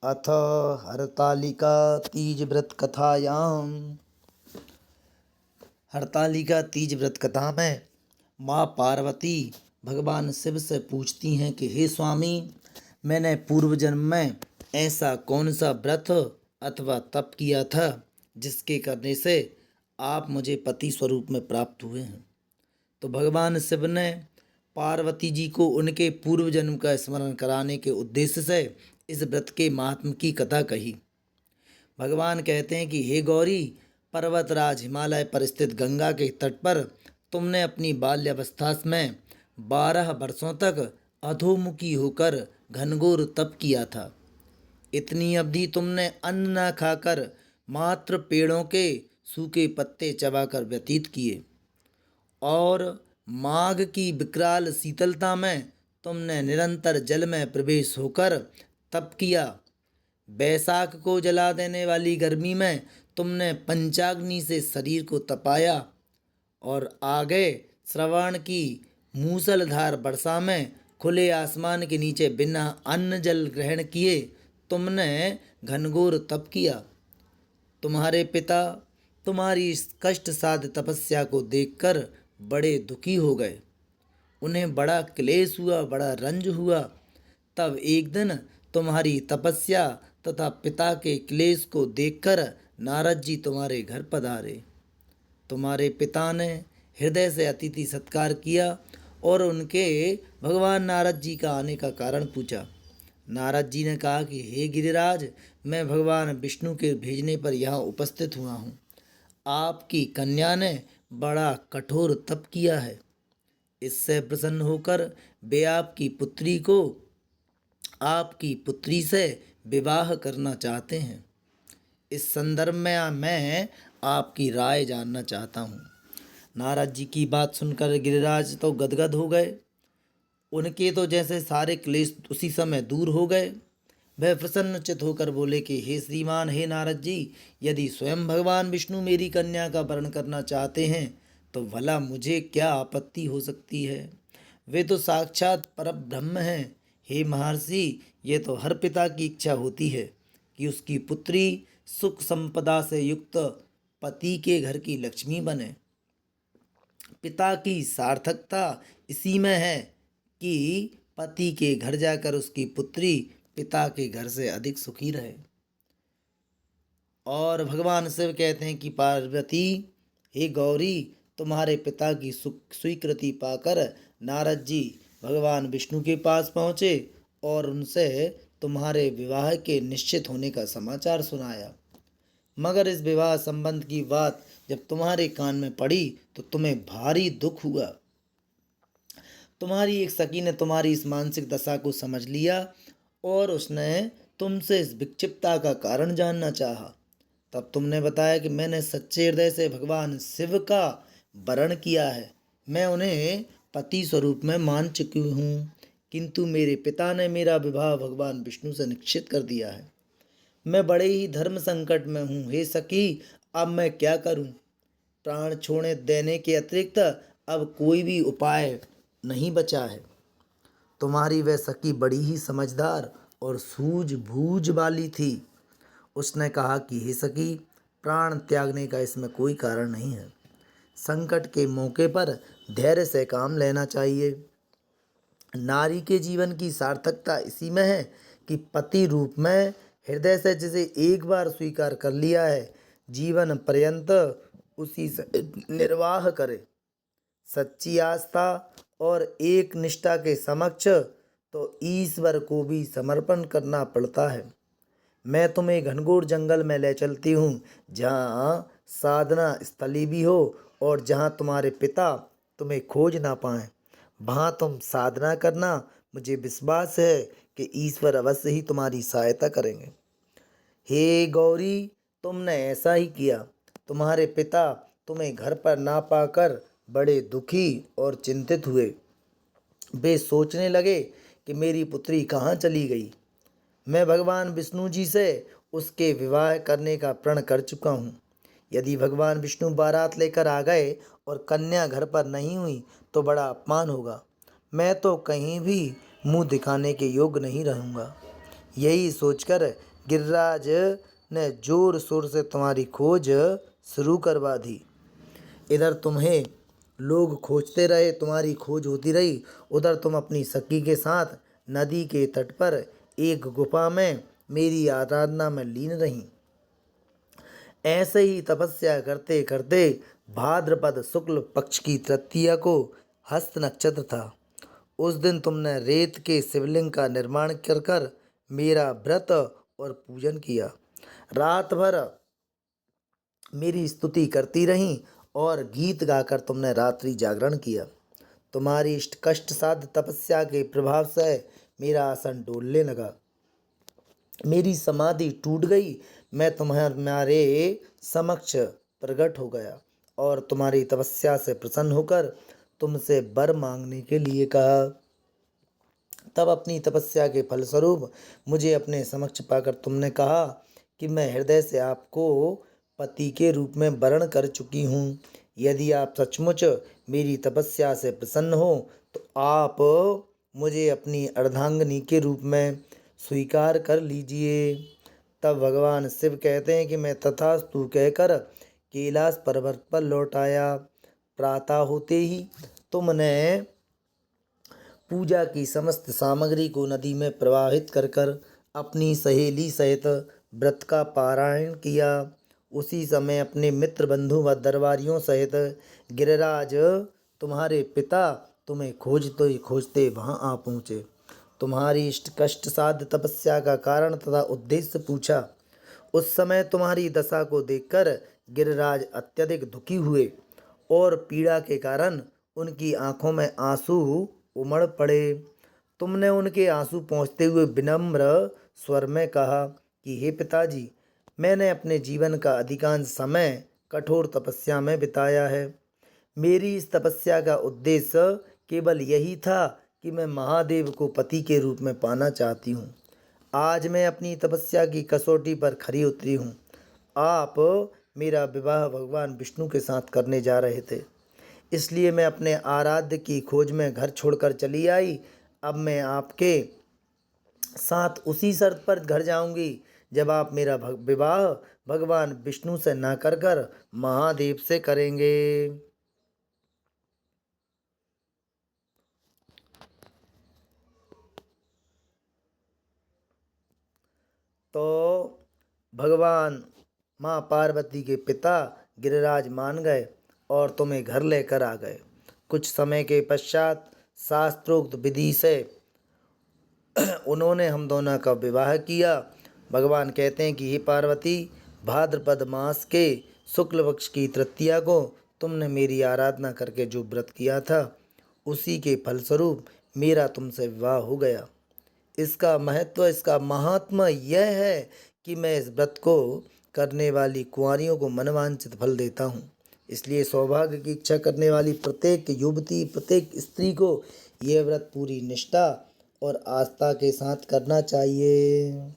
अथ हरतालिका तीज व्रत कथायाम। हरतालिका तीज व्रत कथा में माँ पार्वती भगवान शिव से पूछती हैं कि हे स्वामी, मैंने पूर्व जन्म में ऐसा कौन सा व्रत अथवा तप किया था जिसके करने से आप मुझे पति स्वरूप में प्राप्त हुए हैं। तो भगवान शिव ने पार्वती जी को उनके पूर्व जन्म का स्मरण कराने के उद्देश्य से इस व्रत के महात्म की कथा कही। भगवान कहते हैं कि हे गौरी, पर्वतराज हिमालय पर स्थित गंगा के तट पर तुमने अपनी बाल्यावस्था में 12 वर्षों तक अधोमुखी होकर घनघोर तप किया था। इतनी अवधि तुमने अन्न न खाकर मात्र पेड़ों के सूखे पत्ते चबाकर व्यतीत किए और माघ की विकराल शीतलता में तुमने निरंतर जल में प्रवेश होकर तप किया। बैसाख को जला देने वाली गर्मी में तुमने पंचाग्नि से शरीर को तपाया और आगे श्रवण की मूसलधार वर्षा में खुले आसमान के नीचे बिना अन्न जल ग्रहण किए तुमने घनघोर तप किया। तुम्हारे पिता तुम्हारी इस कष्ट साध्य तपस्या को देखकर बड़े दुखी हो गए। उन्हें बड़ा क्लेश हुआ, बड़ा रंज हुआ। तब एक दिन तुम्हारी तपस्या तथा पिता के क्लेश को देखकर नारद जी तुम्हारे घर पधारे। तुम्हारे पिता ने हृदय से अतिथि सत्कार किया और उनके भगवान नारद जी का आने का कारण पूछा। नारद जी ने कहा कि हे गिरिराज, मैं भगवान विष्णु के भेजने पर यहाँ उपस्थित हुआ हूँ। आपकी कन्या ने बड़ा कठोर तप किया है। इससे प्रसन्न होकर वे आपकी पुत्री से विवाह करना चाहते हैं। इस संदर्भ में मैं आपकी राय जानना चाहता हूँ। नारद जी की बात सुनकर गिरिराज तो गदगद हो गए। उनके तो जैसे सारे क्लेश उसी समय दूर हो गए। वह प्रसन्नचित होकर बोले कि हे श्रीमान, हे नारद जी, यदि स्वयं भगवान विष्णु मेरी कन्या का वरण करना चाहते हैं तो भला मुझे क्या आपत्ति हो सकती है। वे तो साक्षात परब्रह्म हैं। हे महर्षि, ये तो हर पिता की इच्छा होती है कि उसकी पुत्री सुख संपदा से युक्त पति के घर की लक्ष्मी बने। पिता की सार्थकता इसी में है कि पति के घर जाकर उसकी पुत्री पिता के घर से अधिक सुखी रहे। और भगवान शिव कहते हैं कि पार्वती, हे गौरी, तुम्हारे पिता की स्वीकृति पाकर नारद जी भगवान विष्णु के पास पहुँचे और उनसे तुम्हारे विवाह के निश्चित होने का समाचार सुनाया। मगर इस विवाह संबंध की बात जब तुम्हारे कान में पड़ी तो तुम्हें भारी दुख हुआ। तुम्हारी एक सखी ने तुम्हारी इस मानसिक दशा को समझ लिया और उसने तुमसे इस विक्षिप्तता का कारण जानना चाहा। तब तुमने बताया कि मैंने सच्चे हृदय से भगवान शिव का वरण किया है। मैं उन्हें पति स्वरूप में मान चुकी हूँ, किंतु मेरे पिता ने मेरा विवाह भगवान विष्णु से निश्चित कर दिया है। मैं बड़े ही धर्म संकट में हूँ। हे सखी, अब मैं क्या करूँ? प्राण छोड़ने देने के अतिरिक्त अब कोई भी उपाय नहीं बचा है। तुम्हारी वह सखी बड़ी ही समझदार और सूझबूझ वाली थी। उसने कहा कि हे सखी, प्राण त्यागने का इसमें कोई कारण नहीं है। संकट के मौके पर धैर्य से काम लेना चाहिए। नारी के जीवन की सार्थकता इसी में है कि पति रूप में हृदय से जिसे एक बार स्वीकार कर लिया है, जीवन पर्यंत उसी से निर्वाह करे। सच्ची आस्था और एक निष्ठा के समक्ष तो ईश्वर को भी समर्पण करना पड़ता है। मैं तुम्हें घनघोर जंगल में ले चलती हूँ, जहाँ साधना स्थली भी हो और जहाँ तुम्हारे पिता तुम्हें खोज ना पाएं। वहाँ तुम साधना करना। मुझे विश्वास है कि ईश्वर अवश्य ही तुम्हारी सहायता करेंगे। हे गौरी, तुमने ऐसा ही किया। तुम्हारे पिता तुम्हें घर पर ना पाकर बड़े दुखी और चिंतित हुए। वे सोचने लगे कि मेरी पुत्री कहाँ चली गई। मैं भगवान विष्णु जी से उसके विवाह करने का प्रण कर चुका हूँ। यदि भगवान विष्णु बारात लेकर आ गए और कन्या घर पर नहीं हुई तो बड़ा अपमान होगा। मैं तो कहीं भी मुंह दिखाने के योग्य नहीं रहूँगा। यही सोचकर गिरिराज ने जोर शोर से तुम्हारी खोज शुरू करवा दी। इधर तुम्हें लोग खोजते रहे, तुम्हारी खोज होती रही, उधर तुम अपनी सखी के साथ नदी के तट पर एक गुफा में मेरी आराधना में लीन रहीं। ऐसे ही तपस्या करते करते भाद्रपद शुक्ल पक्ष की तृतीया को हस्त नक्षत्र था। उस दिन तुमने रेत के शिवलिंग का निर्माण कर कर मेरा व्रत और पूजन किया। रात भर मेरी स्तुति करती रहीं और गीत गाकर तुमने रात्रि जागरण किया। तुम्हारी इष्ट कष्ट साध तपस्या के प्रभाव से मेरा आसन डोलने लगा, मेरी समाधि टूट गई। मैं तुम्हारे समक्ष प्रकट हो गया और तुम्हारी तपस्या से प्रसन्न होकर तुमसे वर मांगने के लिए कहा। तब अपनी तपस्या के फलस्वरूप मुझे अपने समक्ष पाकर तुमने कहा कि मैं हृदय से आपको पति के रूप में वर्ण कर चुकी हूँ। यदि आप सचमुच मेरी तपस्या से प्रसन्न हो तो आप मुझे अपनी अर्धांगिनी के रूप में स्वीकार कर लीजिए। तब भगवान शिव कहते हैं कि मैं तथास्तु कहकर कैलाश पर्वत पर लौट आया। प्रातः होते ही तुमने पूजा की समस्त सामग्री को नदी में प्रवाहित कर कर अपनी सहेली सहित व्रत का पारायण किया। उसी समय अपने मित्र बंधु व दरबारियों सहित गिरिराज तुम्हारे पिता तुम्हें खोजते खोजते वहां आ पहुँचे। तुम्हारी इष्ट कष्ट साध्य तपस्या का कारण तथा उद्देश्य पूछा। उस समय तुम्हारी दशा को देखकर गिरिराज अत्यधिक दुखी हुए और पीड़ा के कारण उनकी आंखों में आंसू उमड़ पड़े। तुमने उनके आंसू पहुँचते हुए विनम्र स्वर में कहा कि हे पिताजी, मैंने अपने जीवन का अधिकांश समय कठोर तपस्या में बिताया है। मेरी इस तपस्या का उद्देश्य केवल यही था कि मैं महादेव को पति के रूप में पाना चाहती हूँ। आज मैं अपनी तपस्या की कसौटी पर खरी उतरी हूँ। आप मेरा विवाह भगवान विष्णु के साथ करने जा रहे थे, इसलिए मैं अपने आराध्य की खोज में घर छोड़कर चली आई। अब मैं आपके साथ उसी शर्त पर घर जाऊंगी जब आप मेरा विवाह भगवान विष्णु से ना कर कर महादेव से करेंगे। तो भगवान माँ पार्वती के पिता गिरिराज मान गए और तुम्हें घर लेकर आ गए। कुछ समय के पश्चात शास्त्रोक्त विधि से उन्होंने हम दोनों का विवाह किया। भगवान कहते हैं कि हे पार्वती, भाद्रपद मास के शुक्ल पक्ष की तृतीया को तुमने मेरी आराधना करके जो व्रत किया था, उसी के फलस्वरूप मेरा तुमसे विवाह हो गया। इसका महत्व, इसका महात्मा यह है कि मैं इस व्रत को करने वाली कुंवारियों को मनवांछित फल देता हूँ। इसलिए सौभाग्य की इच्छा करने वाली प्रत्येक युवती, प्रत्येक स्त्री को यह व्रत पूरी निष्ठा और आस्था के साथ करना चाहिए।